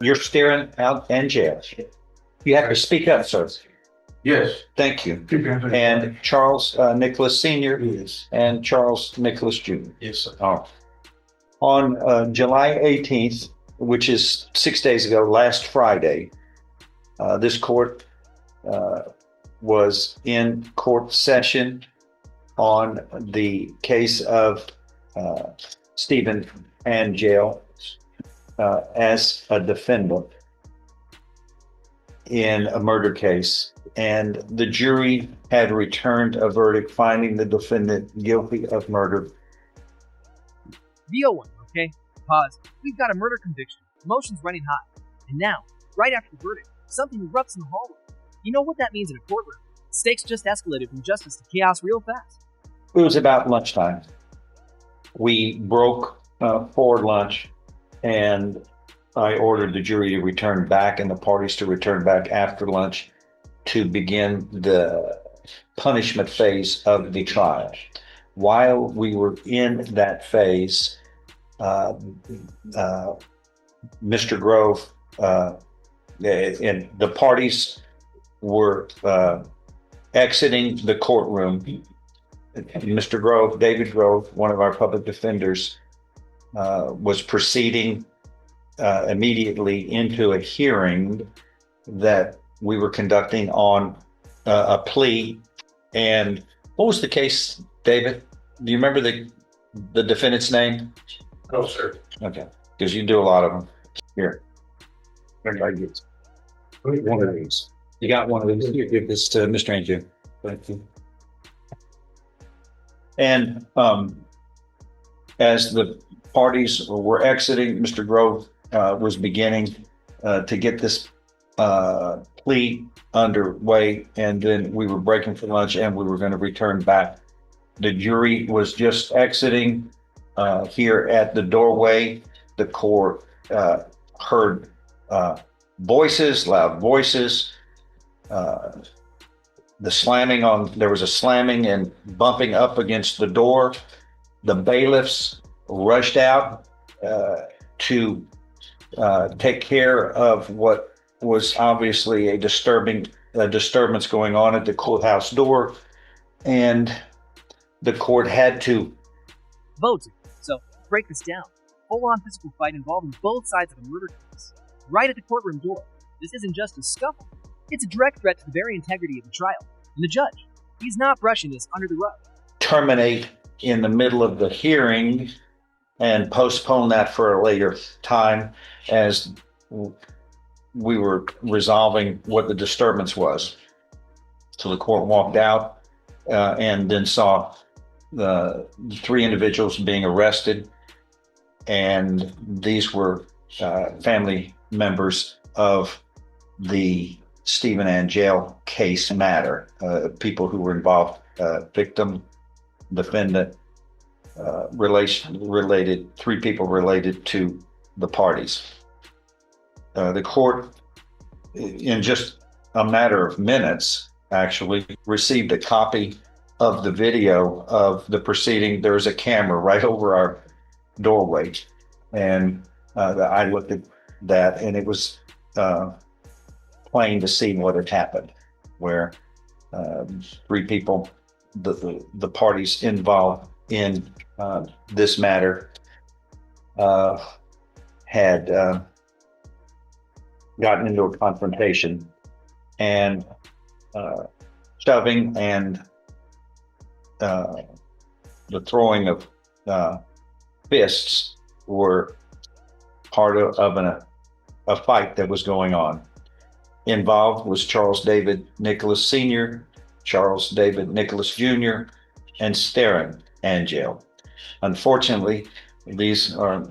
You're staring out and jail. You have to speak up, sir. Yes. Thank you. And Charles Nicholas Sr. Yes. and Charles Nicholas Jr. Yes, sir. Oh. On July 18th, which is 6 days ago, last Friday, this court was in court session on the case of Stephen Angel as a defendant in a murder case. And the jury had returned a verdict finding the defendant guilty of murder. VO1, okay? Pause. We've got a murder conviction. Emotions running high. And now, right after the verdict, something erupts in the hallway. You know what that means in a courtroom? Stakes just escalated from justice to chaos real fast. It was about lunchtime. We broke for lunch, and I ordered the jury to return back and the parties to return back after lunch to begin the punishment phase of the trial. While we were in that phase, Mr. Grove and the parties were exiting the courtroom. Mr. Grove, David Grove, one of our public defenders, was proceeding immediately into a hearing that we were conducting on a plea. And what was the case, David? Do you remember the defendant's name? No, sir. Okay, because you do a lot of them. Here, everybody gets one of these. You got one of these. Here, give this to Mr. Andrew. Thank you. And as the parties were exiting, Mr. Grove was beginning to get this plea underway, and then we were breaking for lunch and we were going to return back. The jury was just exiting here at the doorway. The court heard voices, loud voices, the slamming on, there was a slamming and bumping up against the door. The bailiffs rushed out to take care of what was obviously a disturbance going on at the courthouse door. And the court had to vote. So, break this down. Full-on physical fight involving both sides of a murder case. Right at the courtroom door. This isn't just a scuffle. It's a direct threat to the very integrity of the trial. And the judge, he's not brushing this under the rug. Terminate in the middle of the hearing and postpone that for a later time as we were resolving what the disturbance was. So the court walked out and then saw the three individuals being arrested. And these were family members of the Stephen Angel case matter, people who were involved, victim, defendant, three people related to the parties. The court, in just a matter of minutes, actually received a copy of the video of the proceeding. There's a camera right over our doorway. And I looked at that, and it was plain to see what had happened, where three people, the parties involved in this matter had gotten into a confrontation, and shoving and the throwing of fists were part of a fight that was going on. Involved was Charles David Nicholas Sr., Charles David Nicholas Jr., and Stephen Angel. Unfortunately, these are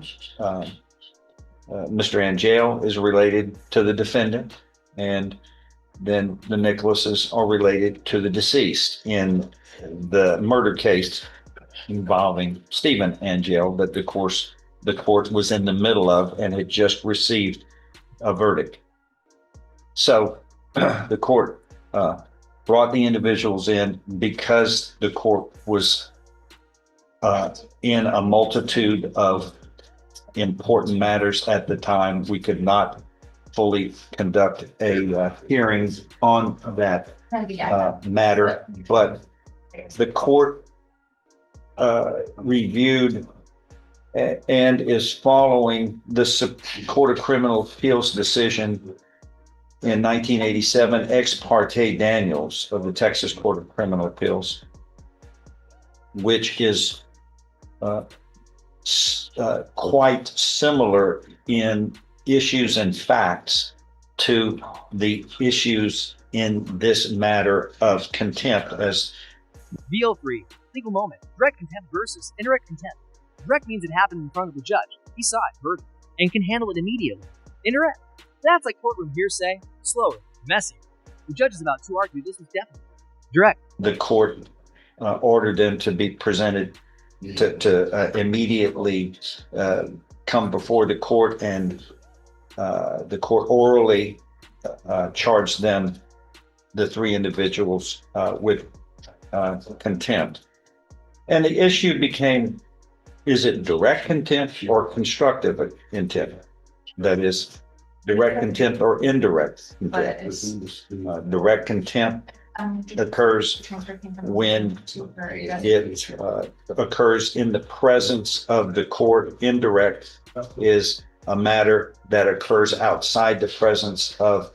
Mr. Angel is related to the defendant, and then the Nicholases are related to the deceased in the murder case involving Stephen Angel that the court was in the middle of and had just received a verdict. So the court brought the individuals in because the court was in a multitude of important matters at the time. We could not fully conduct a hearing on that matter, but the court reviewed and is following the Court of Criminal Appeals decision in 1987, Ex parte Daniels of the Texas Court of Criminal Appeals, which is quite similar in issues and facts to the issues in this matter of contempt. As VO3, single moment, direct contempt versus indirect contempt. Direct means it happened in front of the judge. He saw it, heard it, and can handle it immediately. Indirect, that's like courtroom hearsay, slower, messier. The judge is about to argue this was definitely direct. the court ordered them to be presented to immediately come before the court, and the court orally charged them, the three individuals, with contempt. And the issue became, is it direct contempt or constructive contempt? That is, direct contempt or indirect contempt. Direct contempt occurs when it occurs in the presence of the court. Indirect is a matter that occurs outside the presence of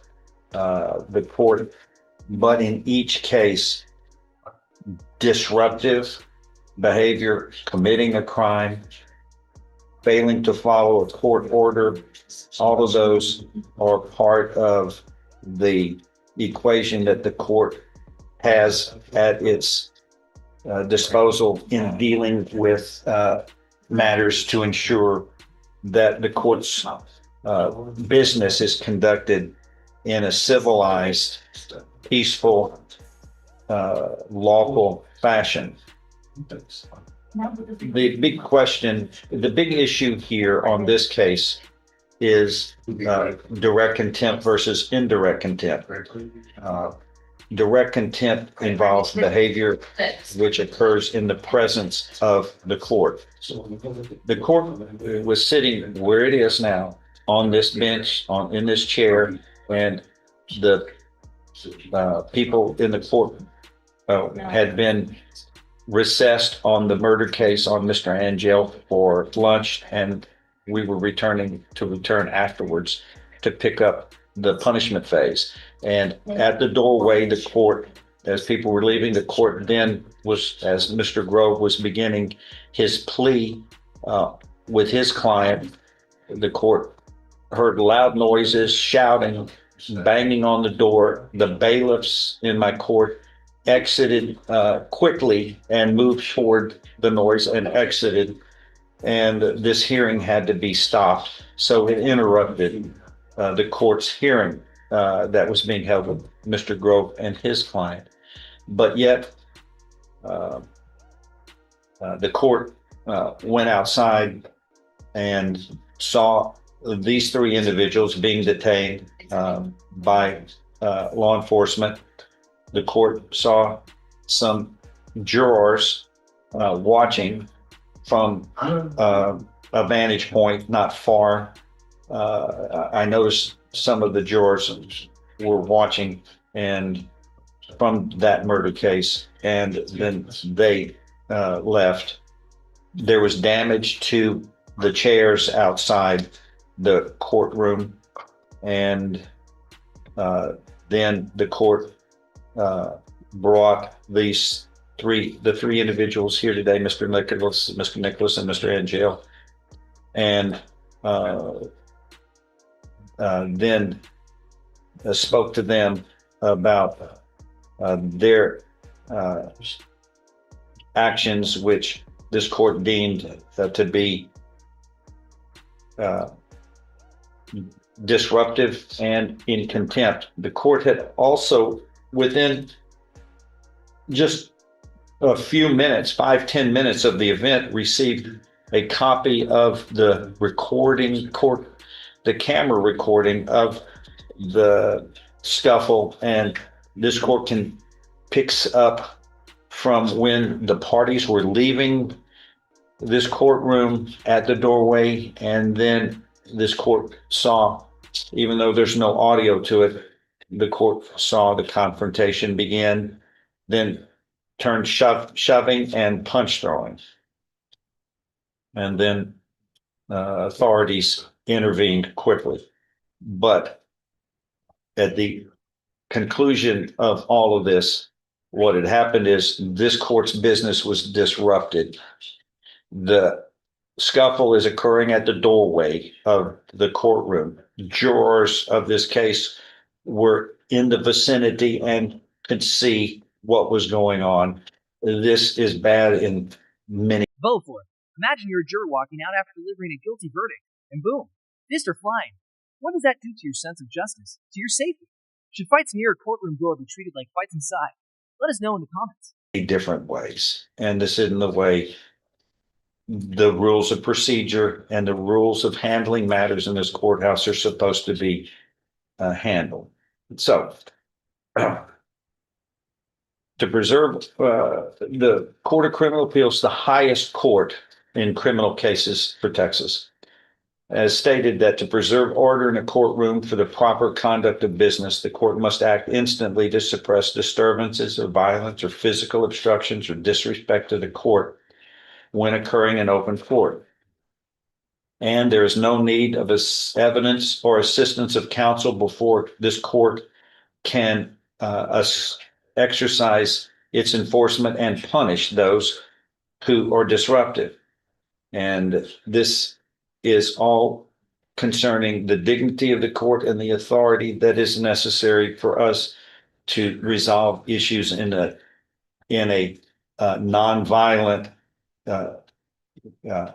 the court, but in each case, disruptive behavior, committing a crime, failing to follow a court order, all of those are part of the equation that the court has at its disposal in dealing with matters to ensure that the court's business is conducted in a civilized, peaceful, lawful fashion. The big question, the big issue here on this case is direct contempt versus indirect contempt. Direct contempt involves behavior which occurs in the presence of the court. The court was sitting where it is now, on this bench, in this chair, and the people in the court had been recessed on the murder case on Mr. Angel for lunch, and we were return afterwards to pick up the punishment phase. And at the doorway, the court, as people were leaving, the court then was, as Mr. Grove was beginning his plea with his client, the court heard loud noises, shouting, banging on the door. The bailiffs in my court exited quickly and moved toward the noise and exited, and this hearing had to be stopped. So it interrupted the court's hearing that was being held with Mr. Grove and his client. But yet the court went outside and saw these three individuals being detained by law enforcement. The court saw some jurors watching from a vantage point not far. I noticed some of the jurors were watching and from that murder case, and then they left. There was damage to the chairs outside the courtroom, and then the court brought the three individuals here today, Mr. Nicholas, and Mr. Angel, and then spoke to them about their actions, which this court deemed to be disruptive and in contempt. The court had also, within just a few minutes, 5-10 minutes of the event, received a copy of the camera recording of the scuffle, and this court picks up from when the parties were leaving this courtroom at the doorway, and then this court saw even though there's no audio to it, the court saw the confrontation begin, then turned shoving and punch throwing. And then authorities intervened quickly. But at the conclusion of all of this, what had happened is this court's business was disrupted. The scuffle is occurring at the doorway of the courtroom. Jurors of this case were in the vicinity and could see what was going on. This is bad in many. Vote for it. Imagine you're a juror walking out after delivering a guilty verdict, and boom, fists are flying. What does that do to your sense of justice, to your safety? Should fights near a courtroom door be treated like fights inside? Let us know in the comments. Different ways. And this isn't the way the rules of procedure and the rules of handling matters in this courthouse are supposed to be handled. So, to preserve the Court of Criminal Appeals, the highest court in criminal cases for Texas, has stated that to preserve order in a courtroom for the proper conduct of business, the court must act instantly to suppress disturbances or violence or physical obstructions or disrespect to the court when occurring in open court. And there is no need of evidence or assistance of counsel before this court can exercise its enforcement and punish those who are disruptive. And this is all concerning the dignity of the court and the authority that is necessary for us to resolve issues in a nonviolent,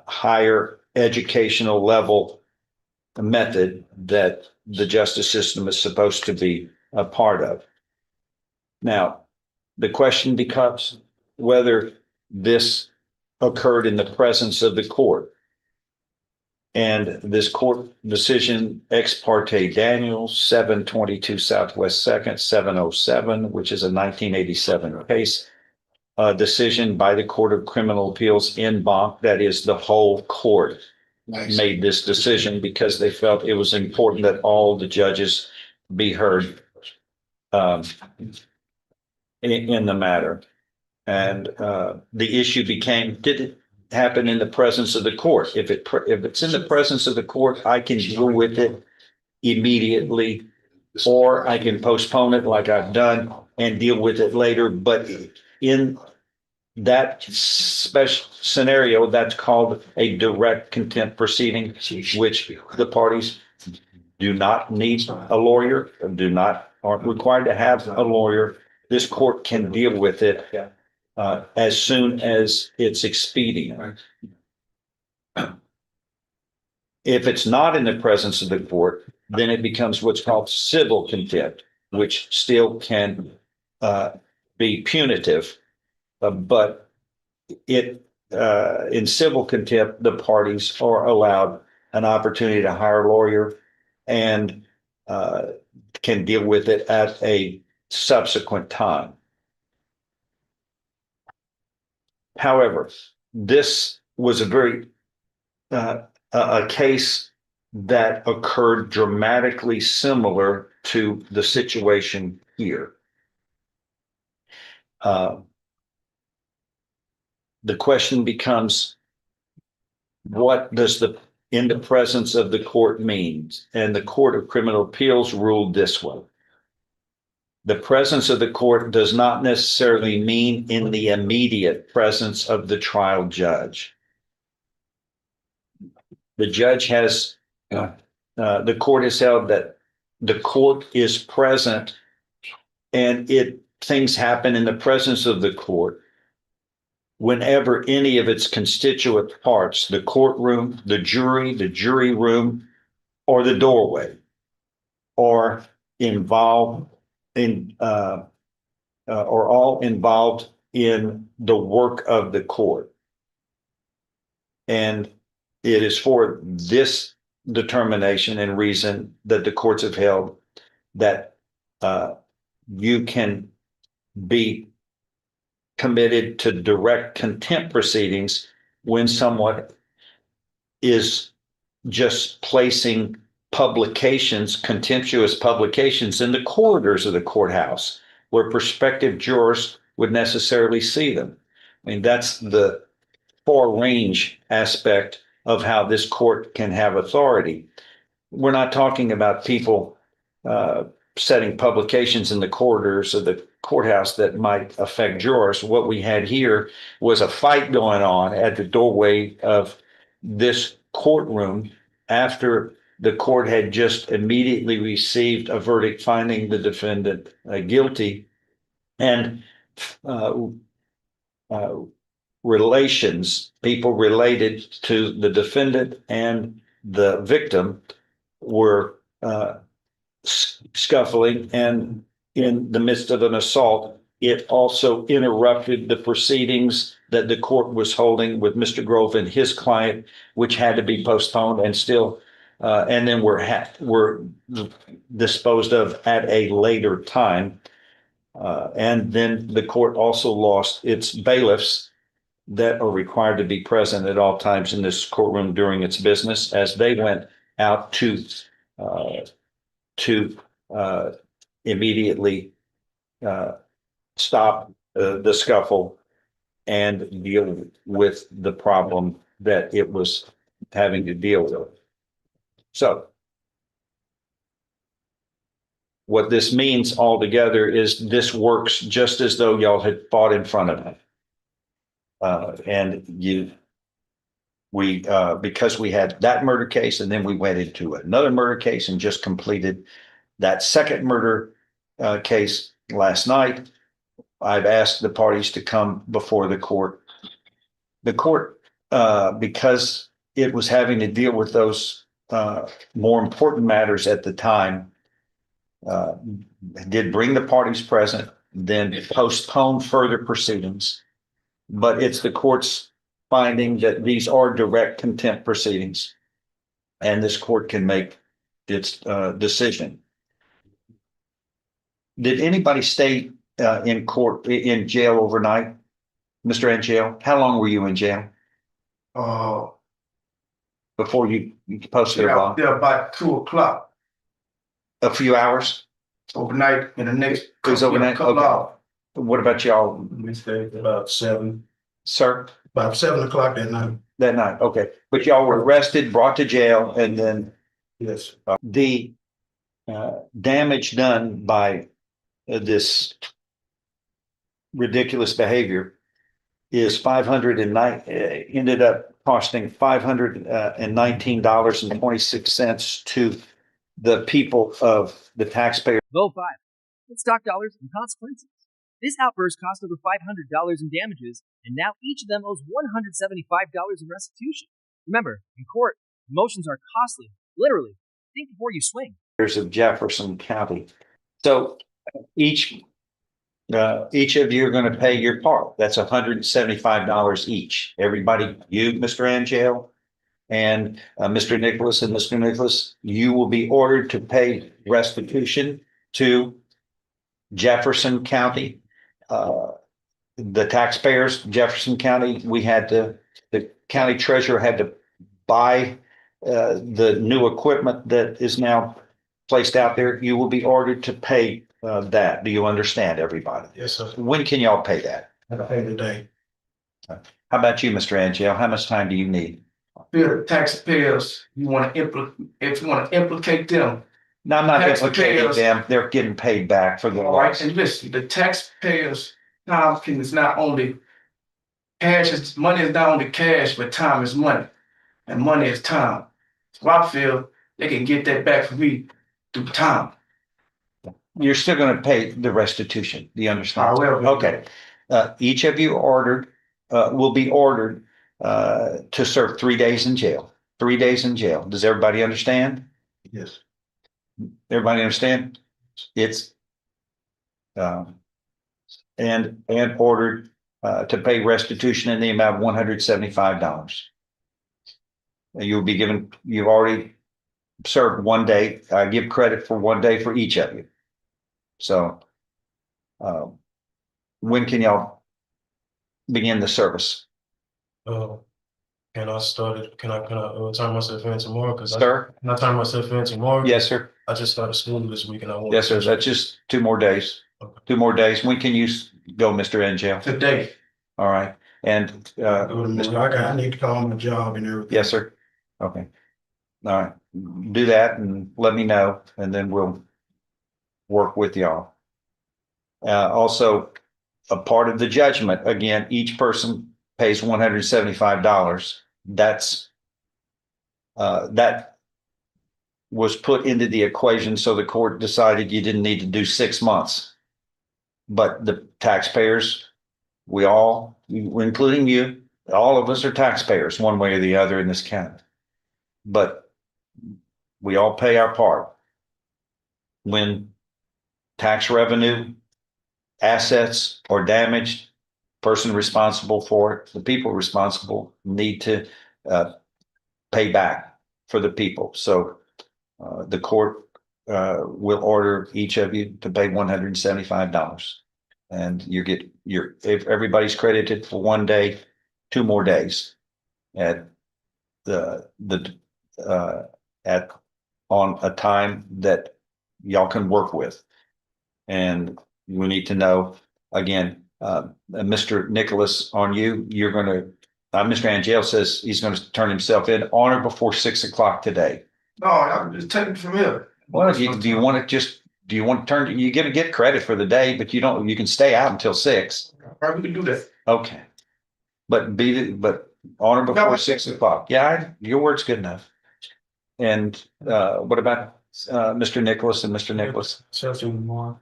higher educational level method that the justice system is supposed to be a part of. Now, the question becomes whether this occurred in the presence of the court. And this court decision, ex parte Daniels, 722 Southwest 2nd, 707, which is a 1987 case, a decision by the Court of Criminal Appeals in Bonk, that is the whole court made this decision because they felt it was important that all the judges be heard in the matter. And the issue became, did it happen in the presence of the court? If it's in the presence of the court, I can deal with it immediately, or I can postpone it like I've done and deal with it later. But in that special scenario, that's called a direct contempt proceeding, which the parties do not need a lawyer, aren't required to have a lawyer. This court can deal with it as soon as it's expedient. If it's not in the presence of the court, then it becomes what's called civil contempt, which still can be punitive, but in civil contempt, the parties are allowed an opportunity to hire a lawyer and can deal with it at a subsequent time. However, this was a case that occurred dramatically similar to the situation here. The question becomes, what does in the presence of the court mean? And the Court of Criminal Appeals ruled this way. The presence of the court does not necessarily mean in the immediate presence of the trial judge. The judge has, the court has held that the court is present and things happen in the presence of the court whenever any of its constituent parts, the courtroom, the jury room, or the doorway, are involved in or all involved in the work of the court. And it is for this determination and reason that the courts have held that you can be committed to direct contempt proceedings when someone is just placing publications, contemptuous publications in the corridors of the courthouse where prospective jurors would necessarily see them. I mean, that's the far range aspect of how this court can have authority. We're not talking about people setting publications in the corridors of the courthouse that might affect jurors. What we had here was a fight going on at the doorway of this courtroom after the court had just immediately received a verdict finding the defendant guilty, and uh, uh, relations, people related to the defendant and the victim were scuffling, and in the midst of an assault, it also interrupted the proceedings that the court was holding with Mr. Grove and his client, which had to be postponed and still, and then were disposed of at a later time. And then the court also lost its bailiffs that are required to be present at all times in this courtroom during its business, as they went out uh, to immediately stop the scuffle and deal with the problem that it was having to deal with. So what this means altogether is this works just as though y'all had fought in front of it. Because we had that murder case, and then we went into another murder case and just completed that second murder case last night. I've asked the parties to come before the court. The court, because it was having to deal with those more important matters at the time, did bring the parties present, then postponed further proceedings. But it's the court's finding that these are direct contempt proceedings, and this court can make its decision. Did anybody stay in jail overnight, Mr. Angel? How long were you in jail Uh, before you posted a out bond? there about 2 o'clock A few hours? overnight in the next It was overnight? couple Okay. hours. What about y'all, We stayed about sir? 7 o'clock that night. That night? Okay. But y'all were arrested, brought to jail, and then Yes. the damage done by this ridiculous behavior is ended up costing $519.26 to the people of the taxpayer. Vote 5. Let's talk dollars and consequences. This outburst cost over $500 in damages, and now each of them owes $175 in restitution. Remember, in court, emotions are costly. Literally, think before you swing. Of Jefferson County. So each of you are going to pay your part. That's $175 each. Everybody, you, Mr. Angel, and Mr. Nicholas and Mr. Nicholas, you will be ordered to pay restitution to Jefferson County. The taxpayers, Jefferson County, the county treasurer had to buy the new equipment that is now placed out there. You will be ordered to pay that. Do you understand, everybody? Yes, sir. When can y'all pay that? I pay today. How about you, Mr. Angel? How much time do you need? Feel the taxpayers, if you want to implicate them. No, I'm not implicating Taxpayers. them. They're getting paid back for the All right, loss. and listen, the taxpayers' time is not only cash, money is not only cash, but time is money. And money is time. So I feel they can get that back from me through time. You're still going to pay the restitution. Do you understand? I will. Okay. Each of you will be ordered to serve 3 days in jail. 3 days in jail. Does everybody understand? Yes. Everybody understand? It's and ordered to pay restitution in the amount of $175. You'll be given. You've already served 1 day. I give credit for 1 day for each of you. So, when can y'all begin the service? Can I start it? Can I turn myself in tomorrow? Sir? Can I turn myself in tomorrow? Yes, sir. I just started school this week and I want. Yes, sir. That's just 2 more days. Okay. 2 more days. When can you go, Mr. Angel? Today. All right. And, Go tomorrow. I need to call my job and everything. yes, sir. Okay. All right. Do that and let me know, and then we'll work with y'all. Also, a part of the judgment, again, each person pays $175. That was put into the equation, so the court decided you didn't need to do 6 months. But the taxpayers, including you, all of us are taxpayers one way or the other in this county. But we all pay our part. When tax revenue, assets are damaged, person responsible for it, the people responsible need to pay back for the people. So the court will order each of you to pay $175. And if everybody's credited for 1 day, 2 more days at on a time that y'all can work with. And we need to know, again, Mr. Nicholas, on you, you're going to, Mr. Angel says he's going to turn himself in on or before 6 o'clock today. No, I'm just taking it from here. Well, do you want to turn, you're going to get credit for the day, but you can stay out until 6. All right, we can do that. Okay. But on or before No. 6 o'clock. Yeah, your word's good enough. And what about Mr. Nicholas and Mr. Nicholas? Tomorrow.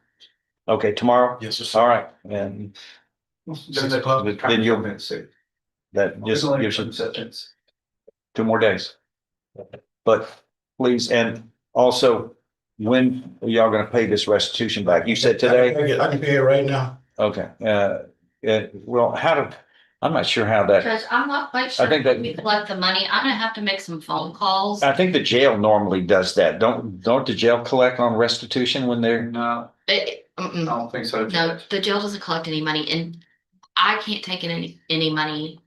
Okay, tomorrow? Yes, sir. All right. And 6 o'clock. then that just gives you 2 more days. But please, and also, when are y'all gonna pay this restitution back? You said today? I can pay it right now. Okay, well, I'm not sure how that, Judge, I'm not quite sure. I think that- We collect the money. I'm gonna have to make some phone calls. I think the jail normally does that. Don't the jail collect on restitution when they're? No, I don't think so. No, the jail doesn't collect any money, and I can't take in any money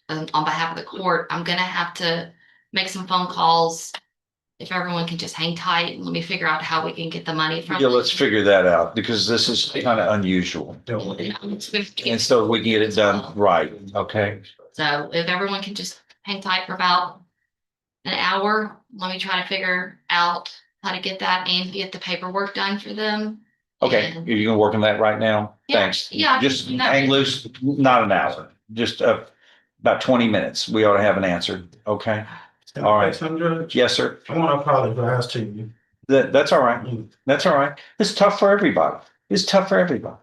on behalf of the court. I'm gonna have to make some phone calls. If everyone can just hang tight, let me figure out how we can get the money from. Yeah, let's figure that out, because this is kind of unusual. And so we can get it done right, okay? So if everyone can just hang tight for about an hour, let me try to figure out how to get that and get the paperwork done for them. Okay, And- you can work on that right now? Yeah, Thanks. yeah, Just no. hang loose, not an hour, just about 20 minutes. We ought to have an answer, okay? All right. Judge, Yes, sir. I want to apologize to you. That's all right. That's all right. It's tough for everybody. It's tough for everybody.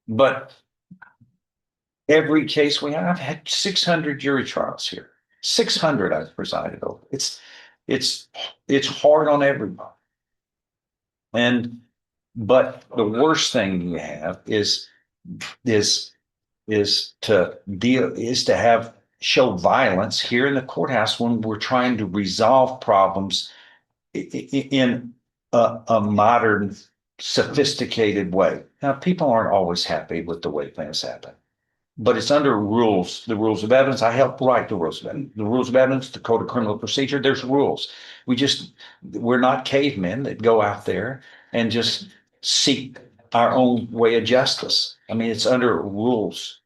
But every case I've had 600 jury trials here. 600 I've presided over. It's hard on everybody. But the worst thing you have is to show violence here in the courthouse when we're trying to resolve problems in a modern, sophisticated way. Now, people aren't always happy with the way things happen, but it's under rules, the rules of evidence. I helped write the rules of evidence, the Code of Criminal Procedure. There's rules. We're not cavemen that go out there and just seek our own way of justice. I mean, it's under rules,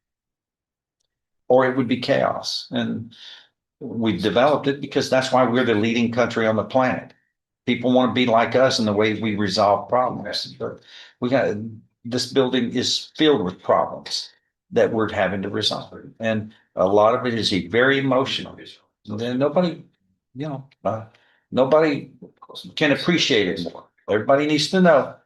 or it would be chaos. And we've developed it because that's why we're the leading country on the planet. People want to be like us in the way we resolve problems. But this building is filled with problems that we're having to resolve. And a lot of it is very emotional. And nobody can appreciate it more. Everybody needs to know.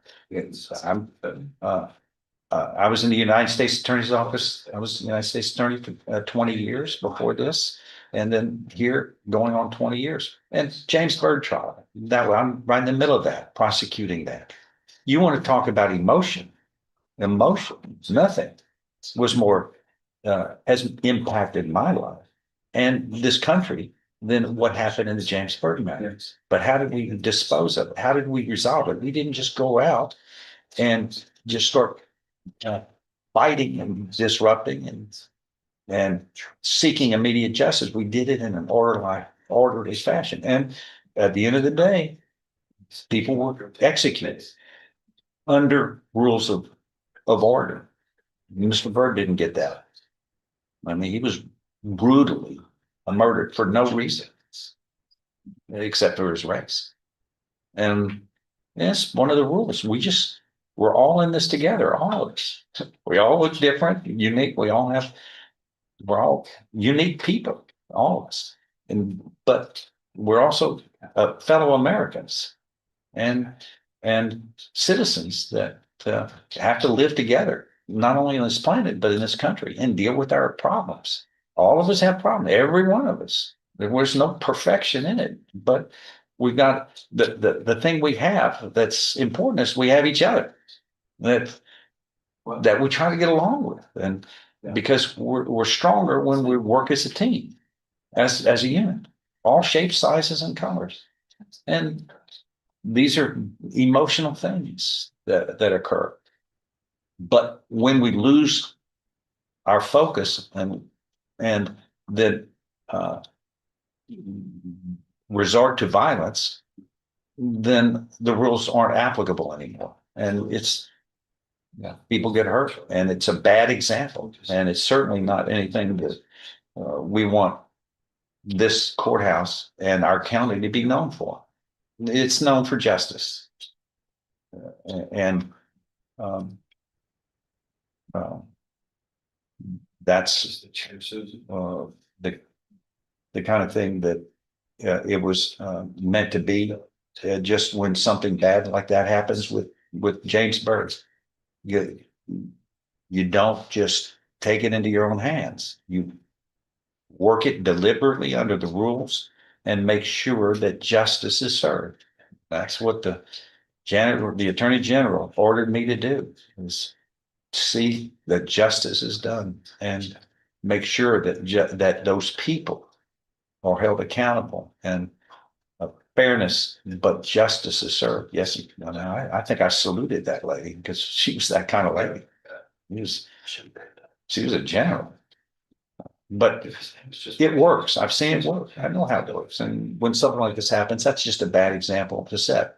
I was in the United States Attorney's Office. I was the United States Attorney for 20 years before this. And then here going on 20 years. And James Byrd trial, I'm right in the middle of that, prosecuting that. You want to talk about emotion. Nothing was more, has impacted my life and this country than what happened in the James Byrd matter. But how did we dispose of it? How did we resolve it? We didn't just go out and just start fighting and disrupting. And and seeking immediate justice. We did it in an orderly fashion. And at the end of the day, people were executed under rules of order. Mr. Byrd didn't get that. I mean, he was brutally murdered for no reason except for his race. And that's one of the rules. We're all in this together, all of us. We all look different, unique. We're all unique people, all of us. But we're also fellow Americans and citizens that have to live together, not only on this planet, but in this country, and deal with our problems. All of us have problems, every one of us. There was no perfection in it, but we've got the thing we have that's important is we have each other that we try to get along with, and because we're stronger when we work as a team, as a unit, all shapes, sizes, and colors. And these are emotional things that occur. But when we lose our focus and then resort to violence, then the rules aren't applicable anymore. And people get hurt, and it's a bad example. And it's certainly not anything that we want this courthouse and our county to be known for. It's known for justice. And that's the kind of thing that it was meant to be. Just when something bad like that happens with James Byrd, you don't just take it into your own hands. You work it deliberately under the rules and make sure that justice is served. That's what the Attorney General ordered me to do, is see that justice is done and make sure that those people are held accountable and fairness, but justice is served. Yes, I think I saluted that lady because she was that kind of lady. She was a general. But it works. I've seen it work. I know how it works. And when something like this happens, that's just a bad example to set.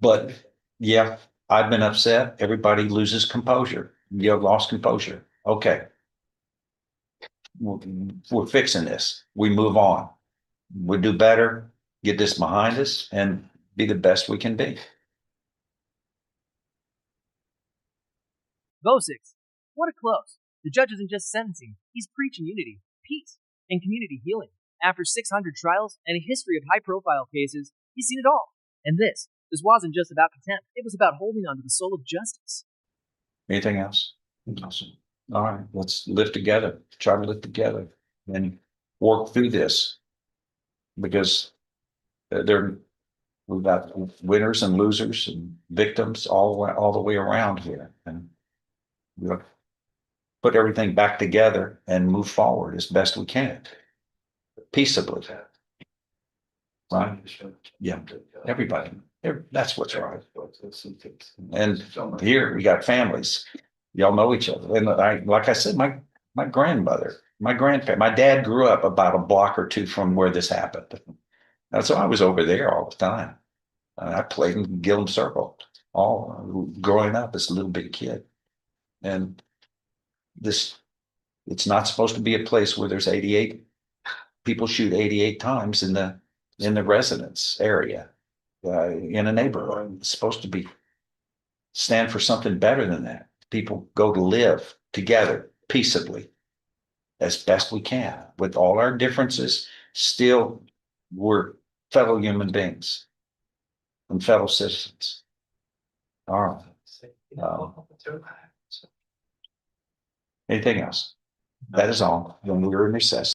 But yeah, I've been upset. Everybody loses composure. Lost composure. Okay. We're fixing this. We move on. We do better, get this behind us, and be the best we can be. Vote 6. What a close. The judge isn't just sentencing, he's preaching unity, peace, and community healing. After 600 trials and a history of high-profile cases, he's seen it all. And this wasn't just about contempt, it was about holding on to the soul of justice. Anything else? Awesome. All right, let's live together, try to live together and work through this, because we've got winners and losers and victims all the way around here. And we'll put everything back together and move forward as best we can, peaceably. Right? Yeah, everybody. That's what's right. And here we got families. Y'all know each other. And like I said, my grandmother, my grandparents, my dad grew up about a block or two from where this happened. And so I was over there all the time. I played in Gillum Circle all growing up as a little big kid. And it's not supposed to be a place where there's 88 people shoot 88 times in the residence area in a neighborhood. It's supposed to stand for something better than that. People go to live together peaceably as best we can with all our differences. Still, we're fellow human beings and fellow citizens. All right. Anything else? That is all. When we are in recess.